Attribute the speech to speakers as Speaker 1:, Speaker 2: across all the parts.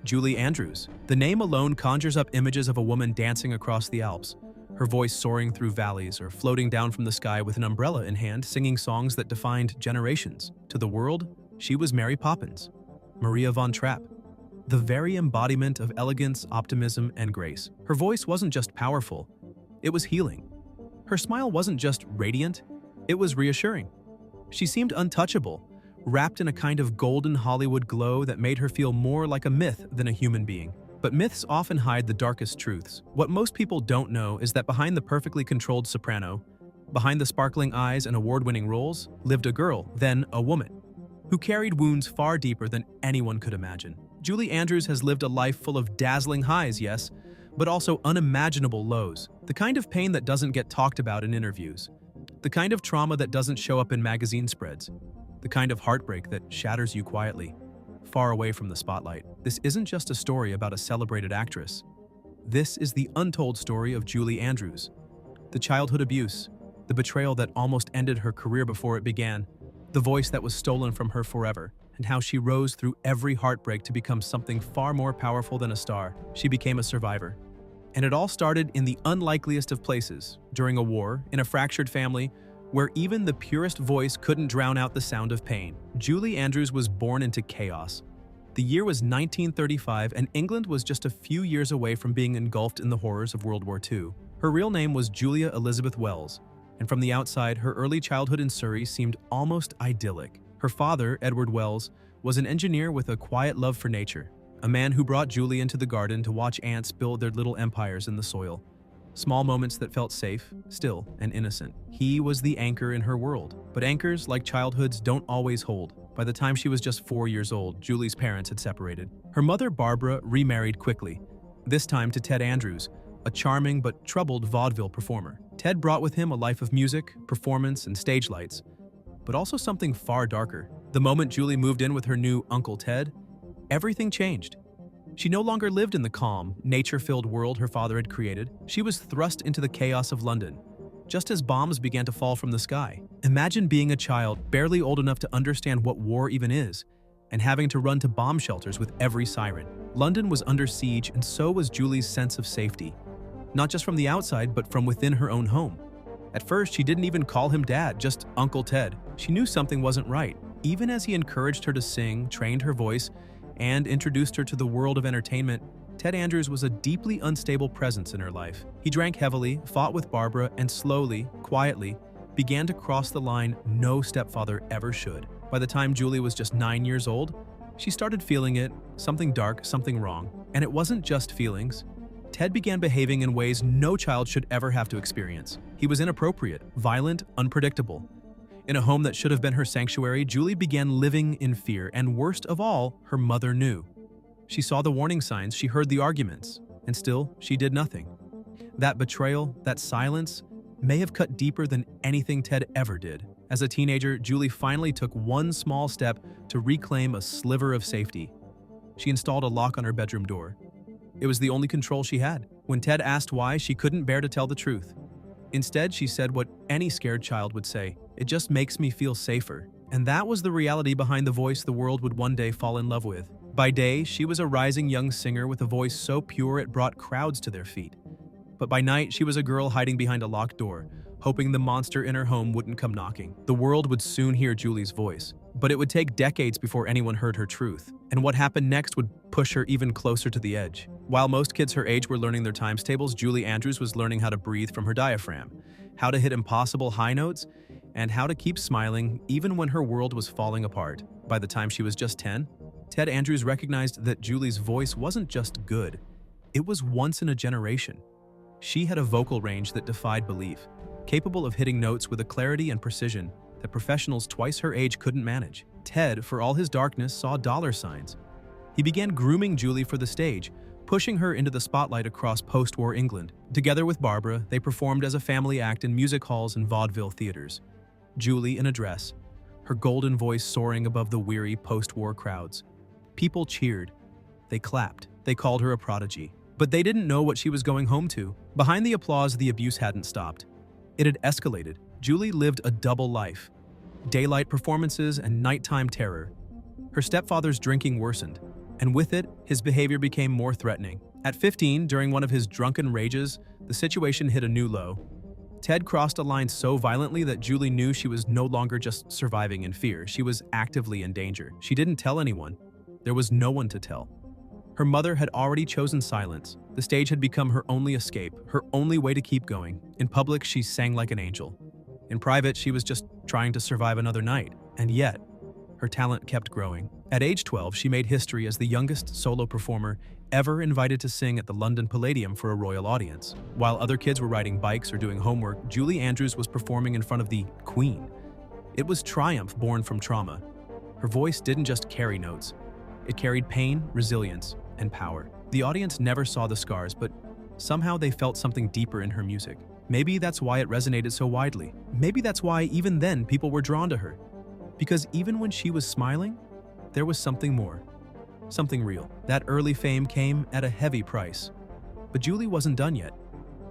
Speaker 1: Julie Andrews. The name alone conjures up images of a woman dancing across the Alps, her voice soaring through valleys or floating down from the sky with an umbrella in hand, singing songs that defined generations. To the world, she was Mary Poppins, Maria von Trapp, the very embodiment of elegance, optimism, and grace. Her voice wasn't just powerful, it was healing. Her smile wasn't just radiant, it was reassuring. She seemed untouchable, wrapped in a kind of golden Hollywood glow that made her feel more like a myth than a human being. But myths often hide the darkest truths. What most people don't know is that behind the perfectly controlled soprano, behind the sparkling eyes and award-winning roles, lived a girl, then a woman, who carried wounds far deeper than anyone could imagine. Julie Andrews has lived a life full of dazzling highs, yes, but also unimaginable lows. The kind of pain that doesn't get talked about in interviews. The kind of trauma that doesn't show up in magazine spreads. The kind of heartbreak that shatters you quietly, far away from the spotlight. This isn't just a story about a celebrated actress. This is the untold story of Julie Andrews. The childhood abuse, the betrayal that almost ended her career before it began, the voice that was stolen from her forever, and how she rose through every heartbreak to become something far more powerful than a star. She became a survivor. And it all started in the unlikeliest of places, during a war, in a fractured family, where even the purest voice couldn't drown out the sound of pain. Julie Andrews was born into chaos. The year was 1935, and England was just a few years away from being engulfed in the horrors of World War II. Her real name was Julia Elizabeth Wells, and from the outside, her early childhood in Surrey seemed almost idyllic. Her father, Edward Wells, was an engineer with a quiet love for nature, a man who brought Julie into the garden to watch ants build their little empires in the soil. Small moments that felt safe, still, and innocent. He was the anchor in her world. But anchors, like childhoods, don't always hold. By the time she was just 4 years old, Julie's parents had separated. Her mother, Barbara, remarried quickly, this time to Ted Andrews, a charming but troubled vaudeville performer. Ted brought with him a life of music, performance, and stage lights, but also something far darker. The moment Julie moved in with her new Uncle Ted, everything changed. She no longer lived in the calm, nature-filled world her father had created. She was thrust into the chaos of London, just as bombs began to fall from the sky. Imagine being a child, barely old enough to understand what war even is, and having to run to bomb shelters with every siren. London was under siege, and so was Julie's sense of safety. Not just from the outside, but from within her own home. At first, she didn't even call him Dad, just Uncle Ted. She knew something wasn't right. Even as he encouraged her to sing, trained her voice, and introduced her to the world of entertainment, Ted Andrews was a deeply unstable presence in her life. He drank heavily, fought with Barbara, and slowly, quietly, began to cross the line no stepfather ever should. By the time Julie was just 9 years old, she started feeling it, something dark, something wrong. And it wasn't just feelings. Ted began behaving in ways no child should ever have to experience. He was inappropriate, violent, unpredictable. In a home that should have been her sanctuary, Julie began living in fear, and worst of all, her mother knew. She saw the warning signs, she heard the arguments, and still, she did nothing. That betrayal, that silence, may have cut deeper than anything Ted ever did. As a teenager, Julie finally took one small step to reclaim a sliver of safety. She installed a lock on her bedroom door. It was the only control she had. When Ted asked why, she couldn't bear to tell the truth. Instead, she said what any scared child would say: "It just makes me feel safer." And that was the reality behind the voice the world would one day fall in love with. By day, she was a rising young singer with a voice so pure it brought crowds to their feet. But by night, she was a girl hiding behind a locked door, hoping the monster in her home wouldn't come knocking. The world would soon hear Julie's voice, but it would take decades before anyone heard her truth. And what happened next would push her even closer to the edge. While most kids her age were learning their times tables, Julie Andrews was learning how to breathe from her diaphragm, how to hit impossible high notes, and how to keep smiling even when her world was falling apart. By the time she was just 10, Ted Andrews recognized that Julie's voice wasn't just good, it was once in a generation. She had a vocal range that defied belief, capable of hitting notes with a clarity and precision that professionals twice her age couldn't manage. Ted, for all his darkness, saw dollar signs. He began grooming Julie for the stage, pushing her into the spotlight across post-war England. Together with Barbara, they performed as a family act in music halls and vaudeville theaters. Julie in a dress, her golden voice soaring above the weary post-war crowds. People cheered. They clapped. They called her a prodigy. But they didn't know what she was going home to. Behind the applause, the abuse hadn't stopped. It had escalated. Julie lived a double life: daylight performances and nighttime terror. Her stepfather's drinking worsened, and with it, his behavior became more threatening. At 15, during one of his drunken rages, the situation hit a new low. Ted crossed a line so violently that Julie knew she was no longer just surviving in fear. She was actively in danger. She didn't tell anyone. There was no one to tell. Her mother had already chosen silence. The stage had become her only escape, her only way to keep going. In public, she sang like an angel. In private, she was just trying to survive another night. And yet, her talent kept growing. At age 12, she made history as the youngest solo performer ever invited to sing at the London Palladium for a royal audience. While other kids were riding bikes or doing homework, Julie Andrews was performing in front of the Queen. It was triumph born from trauma. Her voice didn't just carry notes. It carried pain, resilience, and power. The audience never saw the scars, but somehow they felt something deeper in her music. Maybe that's why it resonated so widely. Maybe that's why even then people were drawn to her. Because even when she was smiling, there was something more. Something real. That early fame came at a heavy price. But Julie wasn't done yet.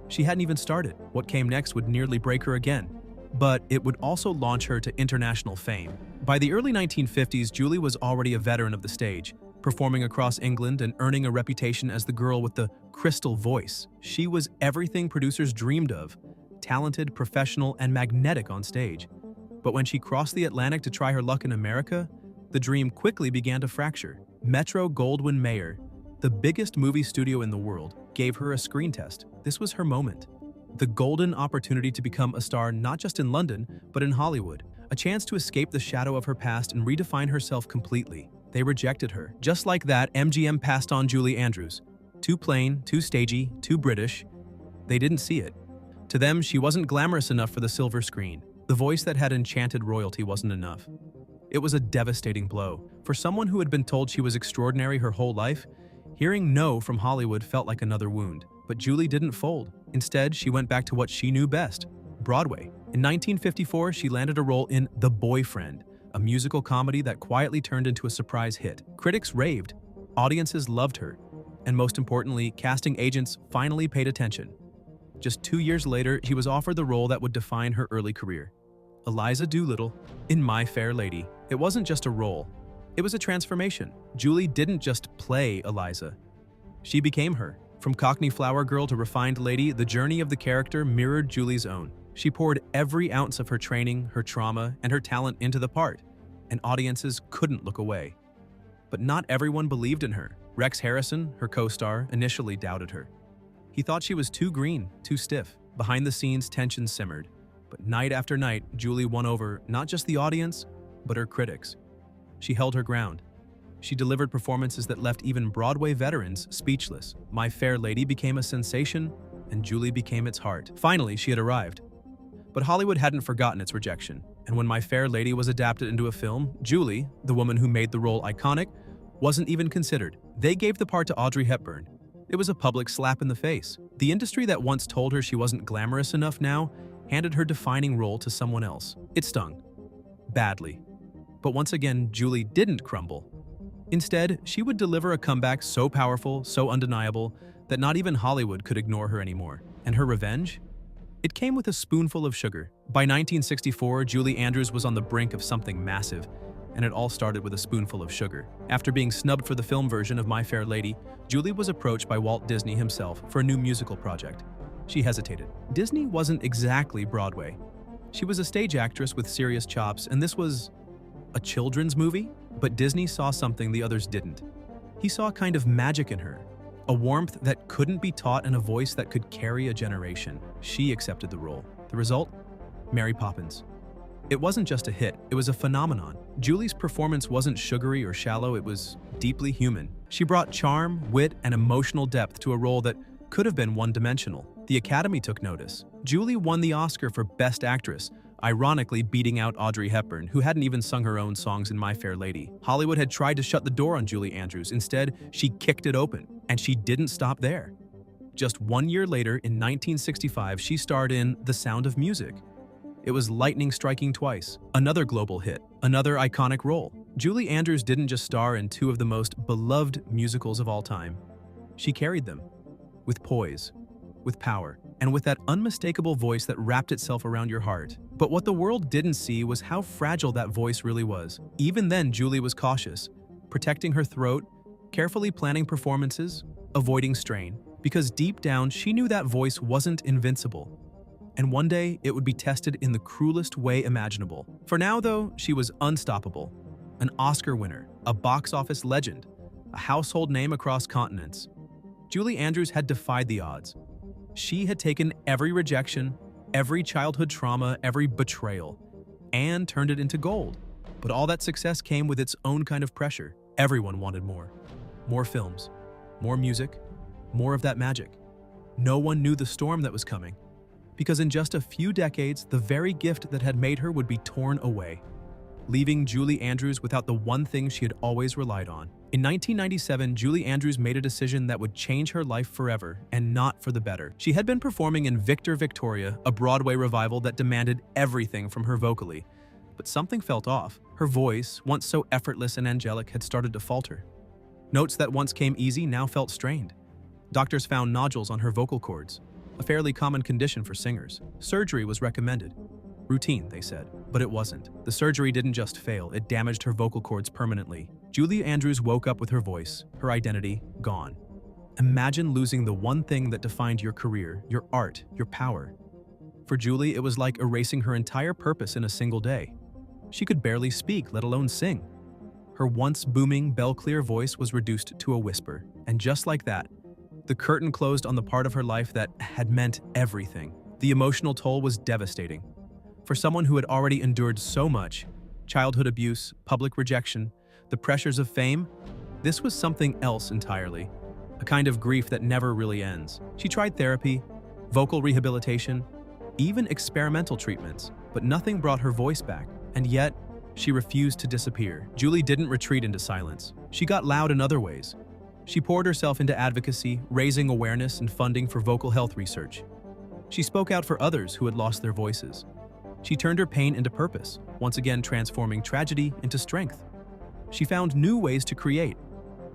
Speaker 1: She hadn't even started. What came next would nearly break her again. But it would also launch her to international fame. By the early 1950s, Julie was already a veteran of the stage, performing across England and earning a reputation as the girl with the crystal voice. She was everything producers dreamed of, talented, professional, and magnetic on stage. But when she crossed the Atlantic to try her luck in America, the dream quickly began to fracture. Metro-Goldwyn-Mayer, the biggest movie studio in the world, gave her a screen test. This was her moment. The golden opportunity to become a star not just in London, but in Hollywood. A chance to escape the shadow of her past and redefine herself completely. They rejected her. Just like that, MGM passed on Julie Andrews. Too plain, too stagey, too British. They didn't see it. To them, she wasn't glamorous enough for the silver screen. The voice that had enchanted royalty wasn't enough. It was a devastating blow. For someone who had been told she was extraordinary her whole life, hearing no from Hollywood felt like another wound. But Julie didn't fold. Instead, she went back to what she knew best, Broadway. In 1954, she landed a role in The Boyfriend, a musical comedy that quietly turned into a surprise hit. Critics raved, audiences loved her, and most importantly, casting agents finally paid attention. Just 2 years later, she was offered the role that would define her early career. Eliza Doolittle in My Fair Lady. It wasn't just a role. It was a transformation. Julie didn't just play Eliza. She became her. From Cockney flower girl to refined lady, the journey of the character mirrored Julie's own. She poured every ounce of her training, her trauma, and her talent into the part, and audiences couldn't look away. But not everyone believed in her. Rex Harrison, her co-star, initially doubted her. He thought she was too green, too stiff. Behind the scenes, tension simmered. But night after night, Julie won over not just the audience, but her critics. She held her ground. She delivered performances that left even Broadway veterans speechless. My Fair Lady became a sensation, and Julie became its heart. Finally, she had arrived. But Hollywood hadn't forgotten its rejection, and when My Fair Lady was adapted into a film, Julie, the woman who made the role iconic, wasn't even considered. They gave the part to Audrey Hepburn. It was a public slap in the face. The industry that once told her she wasn't glamorous enough now handed her defining role to someone else. It stung. Badly. But once again, Julie didn't crumble. Instead, she would deliver a comeback so powerful, so undeniable, that not even Hollywood could ignore her anymore. And her revenge? It came with a spoonful of sugar. By 1964, Julie Andrews was on the brink of something massive, and it all started with a spoonful of sugar. After being snubbed for the film version of My Fair Lady, Julie was approached by Walt Disney himself for a new musical project. She hesitated. Disney wasn't exactly Broadway. She was a stage actress with serious chops, and this was a children's movie? But Disney saw something the others didn't. He saw a kind of magic in her, a warmth that couldn't be taught and a voice that could carry a generation. She accepted the role. The result? Mary Poppins. It wasn't just a hit, it was a phenomenon. Julie's performance wasn't sugary or shallow, it was deeply human. She brought charm, wit, and emotional depth to a role that could have been one-dimensional. The Academy took notice. Julie won the Oscar for Best Actress, ironically beating out Audrey Hepburn, who hadn't even sung her own songs in My Fair Lady. Hollywood had tried to shut the door on Julie Andrews. Instead, she kicked it open, and she didn't stop there. Just 1 year later, in 1965, she starred in The Sound of Music. It was lightning striking twice. Another global hit, another iconic role. Julie Andrews didn't just star in two of the most beloved musicals of all time. She carried them, with poise, with power, and with that unmistakable voice that wrapped itself around your heart. But what the world didn't see was how fragile that voice really was. Even then, Julie was cautious, protecting her throat, carefully planning performances, avoiding strain, because deep down she knew that voice wasn't invincible. And one day it would be tested in the cruelest way imaginable. For now, though, she was unstoppable. An Oscar winner, a box office legend, a household name across continents. Julie Andrews had defied the odds. She had taken every rejection, every childhood trauma, every betrayal, and turned it into gold. But all that success came with its own kind of pressure. Everyone wanted more. More films, more music, more of that magic. No one knew the storm that was coming, because in just a few decades, the very gift that had made her would be torn away, leaving Julie Andrews without the one thing she had always relied on. In 1997, Julie Andrews made a decision that would change her life forever, and not for the better. She had been performing in Victor Victoria, a Broadway revival that demanded everything from her vocally. But something felt off. Her voice, once so effortless and angelic, had started to falter. Notes that once came easy now felt strained. Doctors found nodules on her vocal cords, a fairly common condition for singers. Surgery was recommended. Routine, they said, but it wasn't. The surgery didn't just fail, it damaged her vocal cords permanently. Julie Andrews woke up with her voice, her identity, gone. Imagine losing the one thing that defined your career, your art, your power. For Julie, it was like erasing her entire purpose in a single day. She could barely speak, let alone sing. Her once booming, bell-clear voice was reduced to a whisper, and just like that, the curtain closed on the part of her life that had meant everything. The emotional toll was devastating. For someone who had already endured so much, childhood abuse, public rejection, the pressures of fame, this was something else entirely, a kind of grief that never really ends. She tried therapy, vocal rehabilitation, even experimental treatments, but nothing brought her voice back. And yet, she refused to disappear. Julie didn't retreat into silence. She got loud in other ways. She poured herself into advocacy, raising awareness and funding for vocal health research. She spoke out for others who had lost their voices. She turned her pain into purpose, once again transforming tragedy into strength. She found new ways to create.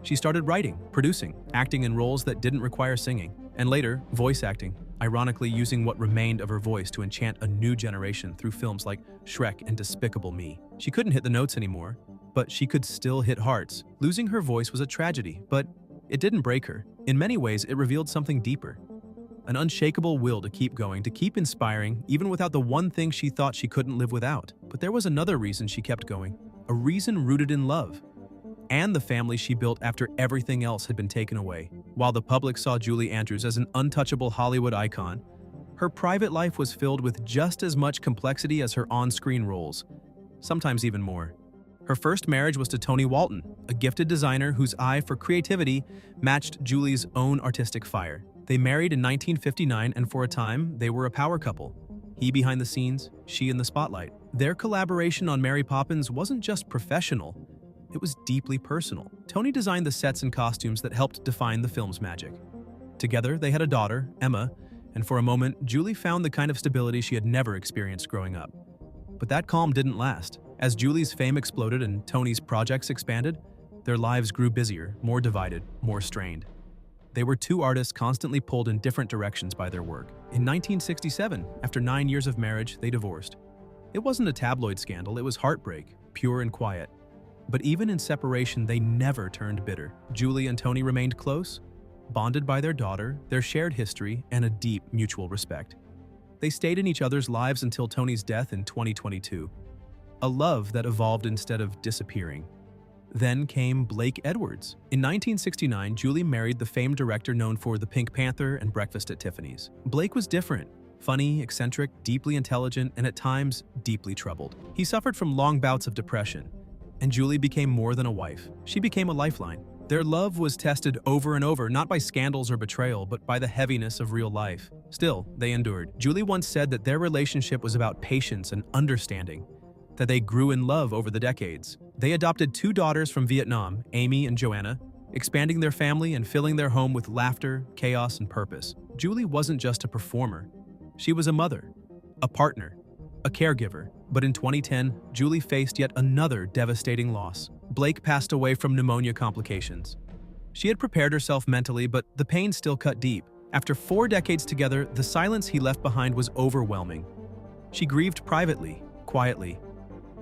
Speaker 1: She started writing, producing, acting in roles that didn't require singing, and later, voice acting, ironically using what remained of her voice to enchant a new generation through films like Shrek and Despicable Me. She couldn't hit the notes anymore, but she could still hit hearts. Losing her voice was a tragedy, but it didn't break her. In many ways, it revealed something deeper. An unshakable will to keep going, to keep inspiring, even without the one thing she thought she couldn't live without. But there was another reason she kept going, a reason rooted in love, and the family she built after everything else had been taken away. While the public saw Julie Andrews as an untouchable Hollywood icon, her private life was filled with just as much complexity as her on-screen roles, sometimes even more. Her first marriage was to Tony Walton, a gifted designer whose eye for creativity matched Julie's own artistic fire. They married in 1959, and for a time, they were a power couple. He behind the scenes, she in the spotlight. Their collaboration on Mary Poppins wasn't just professional, it was deeply personal. Tony designed the sets and costumes that helped define the film's magic. Together, they had a daughter, Emma, and for a moment, Julie found the kind of stability she had never experienced growing up. But that calm didn't last. As Julie's fame exploded and Tony's projects expanded, their lives grew busier, more divided, more strained. They were two artists constantly pulled in different directions by their work. In 1967, after 9 years of marriage, they divorced. It wasn't a tabloid scandal, it was heartbreak, pure and quiet. But even in separation, they never turned bitter. Julie and Tony remained close, bonded by their daughter, their shared history, and a deep mutual respect. They stayed in each other's lives until Tony's death in 2022. A love that evolved instead of disappearing. Then came Blake Edwards. In 1969, Julie married the famed director known for The Pink Panther and Breakfast at Tiffany's. Blake was different. Funny, eccentric, deeply intelligent, and at times, deeply troubled. He suffered from long bouts of depression, and Julie became more than a wife. She became a lifeline. Their love was tested over and over, not by scandals or betrayal, but by the heaviness of real life. Still, they endured. Julie once said that their relationship was about patience and understanding, that they grew in love over the decades. They adopted 2 daughters from Vietnam, Amy and Joanna, expanding their family and filling their home with laughter, chaos, and purpose. Julie wasn't just a performer. She was a mother, a partner, a caregiver. But in 2010, Julie faced yet another devastating loss. Blake passed away from pneumonia complications. She had prepared herself mentally, but the pain still cut deep. After 4 decades together, the silence he left behind was overwhelming. She grieved privately, quietly,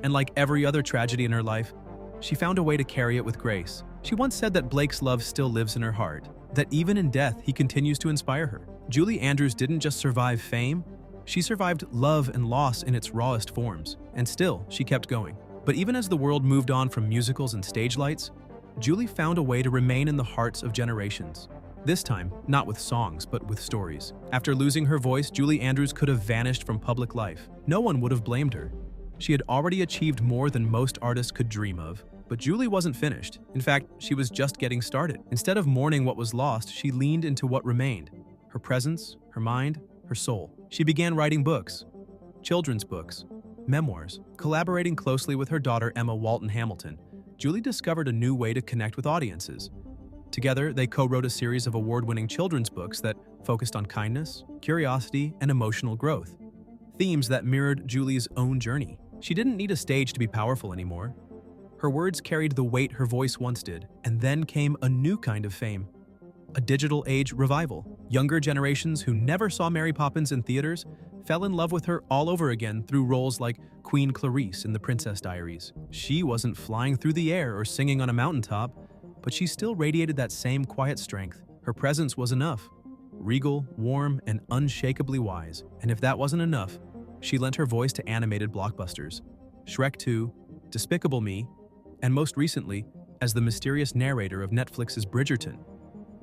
Speaker 1: and like every other tragedy in her life, she found a way to carry it with grace. She once said that Blake's love still lives in her heart, that even in death he continues to inspire her. Julie Andrews didn't just survive fame, she survived love and loss in its rawest forms, and still, she kept going. But even as the world moved on from musicals and stage lights, Julie found a way to remain in the hearts of generations. This time, not with songs, but with stories. After losing her voice, Julie Andrews could have vanished from public life. No one would have blamed her. She had already achieved more than most artists could dream of. But Julie wasn't finished. In fact, she was just getting started. Instead of mourning what was lost, she leaned into what remained. Her presence, her mind, her soul. She began writing books, children's books, memoirs. Collaborating closely with her daughter Emma Walton Hamilton, Julie discovered a new way to connect with audiences. Together, they co-wrote a series of award-winning children's books that focused on kindness, curiosity, and emotional growth. Themes that mirrored Julie's own journey. She didn't need a stage to be powerful anymore. Her words carried the weight her voice once did, and then came a new kind of fame. A digital age revival. Younger generations who never saw Mary Poppins in theaters fell in love with her all over again through roles like Queen Clarice in The Princess Diaries. She wasn't flying through the air or singing on a mountaintop, but she still radiated that same quiet strength. Her presence was enough. Regal, warm, and unshakably wise. And if that wasn't enough, she lent her voice to animated blockbusters. Shrek 2, Despicable Me, and most recently, as the mysterious narrator of Netflix's Bridgerton.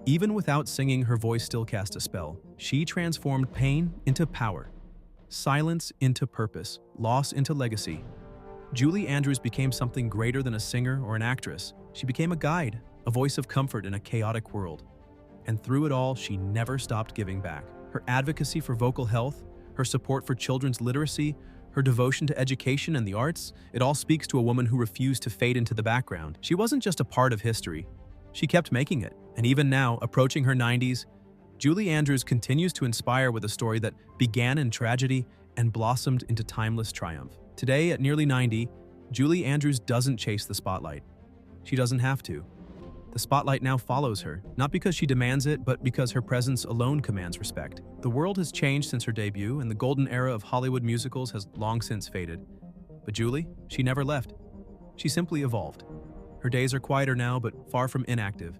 Speaker 1: Even without singing, her voice still cast a spell. She transformed pain into power, silence into purpose, loss into legacy. Julie Andrews became something greater than a singer or an actress. She became a guide, a voice of comfort in a chaotic world. And through it all, she never stopped giving back. Her advocacy for vocal health, her support for children's literacy, her devotion to education and the arts, it all speaks to a woman who refused to fade into the background. She wasn't just a part of history. She kept making it. And even now, approaching her 90s, Julie Andrews continues to inspire with a story that began in tragedy and blossomed into timeless triumph. Today, at nearly 90, Julie Andrews doesn't chase the spotlight. She doesn't have to. The spotlight now follows her, not because she demands it, but because her presence alone commands respect. The world has changed since her debut, and the golden era of Hollywood musicals has long since faded. But Julie, she never left. She simply evolved. Her days are quieter now, but far from inactive.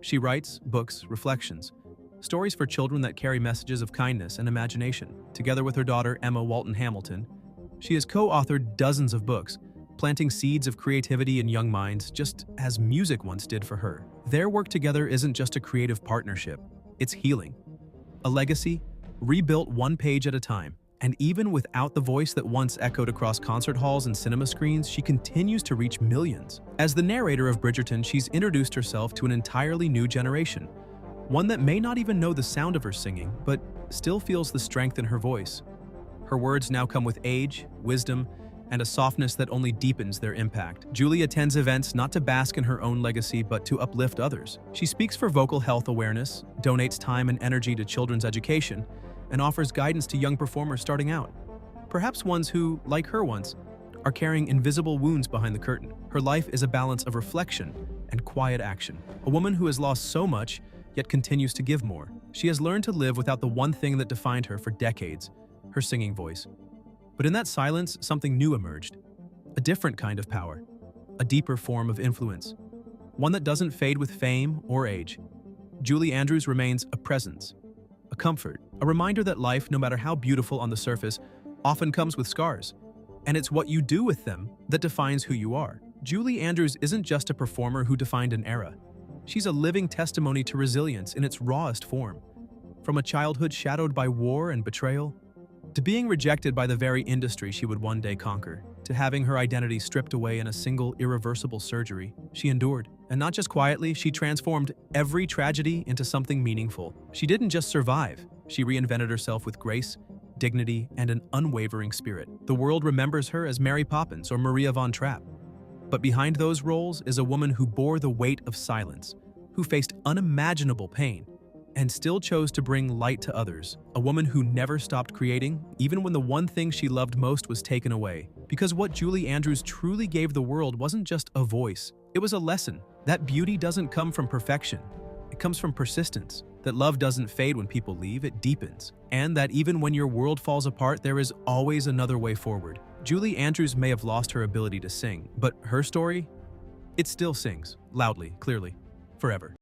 Speaker 1: She writes books, reflections, stories for children that carry messages of kindness and imagination. Together with her daughter, Emma Walton Hamilton, she has co-authored dozens of books, planting seeds of creativity in young minds just as music once did for her. Their work together isn't just a creative partnership, it's healing. A legacy, rebuilt one page at a time. And even without the voice that once echoed across concert halls and cinema screens, she continues to reach millions. As the narrator of Bridgerton, she's introduced herself to an entirely new generation, one that may not even know the sound of her singing, but still feels the strength in her voice. Her words now come with age, wisdom, and a softness that only deepens their impact. Julie attends events not to bask in her own legacy, but to uplift others. She speaks for vocal health awareness, donates time and energy to children's education, and offers guidance to young performers starting out. Perhaps ones who, like her once, are carrying invisible wounds behind the curtain. Her life is a balance of reflection and quiet action. A woman who has lost so much, yet continues to give more. She has learned to live without the one thing that defined her for decades, her singing voice. But in that silence, something new emerged. A different kind of power. A deeper form of influence. One that doesn't fade with fame or age. Julie Andrews remains a presence, a comfort, a reminder that life, no matter how beautiful on the surface, often comes with scars. And it's what you do with them that defines who you are. Julie Andrews isn't just a performer who defined an era. She's a living testimony to resilience in its rawest form. From a childhood shadowed by war and betrayal, to being rejected by the very industry she would one day conquer, to having her identity stripped away in a single irreversible surgery, she endured. And not just quietly, she transformed every tragedy into something meaningful. She didn't just survive, she reinvented herself with grace, dignity, and an unwavering spirit. The world remembers her as Mary Poppins or Maria von Trapp. But behind those roles is a woman who bore the weight of silence, who faced unimaginable pain, and still chose to bring light to others. A woman who never stopped creating, even when the one thing she loved most was taken away. Because what Julie Andrews truly gave the world wasn't just a voice, it was a lesson. That beauty doesn't come from perfection, it comes from persistence. That love doesn't fade when people leave, it deepens. And that even when your world falls apart, there is always another way forward. Julie Andrews may have lost her ability to sing, but her story, it still sings. loudly, clearly, forever.